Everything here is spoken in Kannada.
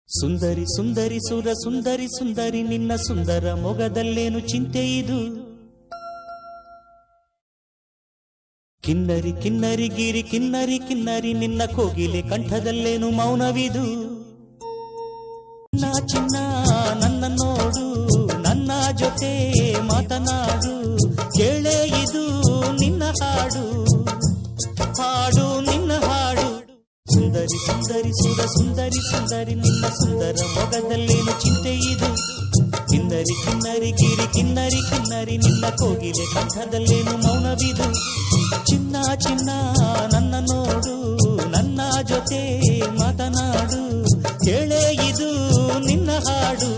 ಸುಂದರಿ ಸುಂದರಿ ಸುರ ಸುಂದರಿ ಸುಂದರಿ ನಿನ್ನ ಸುಂದರ ಮೊಗದಲ್ಲೇನು ಚಿಂತೆ ಇದು. ಕಿನ್ನರಿ ಕಿನ್ನರಿ ಗಿರಿ ಕಿನ್ನರಿ ಕಿನ್ನರಿ ನಿನ್ನ ಕೋಗಿಲೆ ಕಂಠದಲ್ಲೇನು ಮೌನವಿದು. ನಾ ಚಿನ್ನ ನನ್ನ ನೋಡು ನನ್ನ ಜೊತೆ ಮಾತನಾಡು ಕೇಳೇ ಇದು ನಿನ್ನ ಹಾಡು ಹಾಡು ನಿನ್ನ ಹಾಡು. ಸುಂದರಿ ಸುಂದರಿ ಸುರ ಸುಂದರಿ ಸುಂದರಿ ನಿನ್ನ ಸುಂದರ ಮೊಗದಲ್ಲೇನು ಚಿಂತೆ ಇದು. ಕಿನ್ನರಿ ಕಿನ್ನರಿ ಗಿರಿ ಕಿನ್ನರಿ ಕಿನ್ನರಿ ನಿನ್ನ ಕೋಗಿಲೆ ಕಂಠದಲ್ಲೇನು ಮೌನವಿದು. ಚಿನ್ನ ಚಿನ್ನ ನನ್ನ ನೋಡು ನನ್ನ ಜೊತೆ ಮಾತನಾಡು ಕೇಳೇ ಇದು ನಿನ್ನ ಹಾಡು.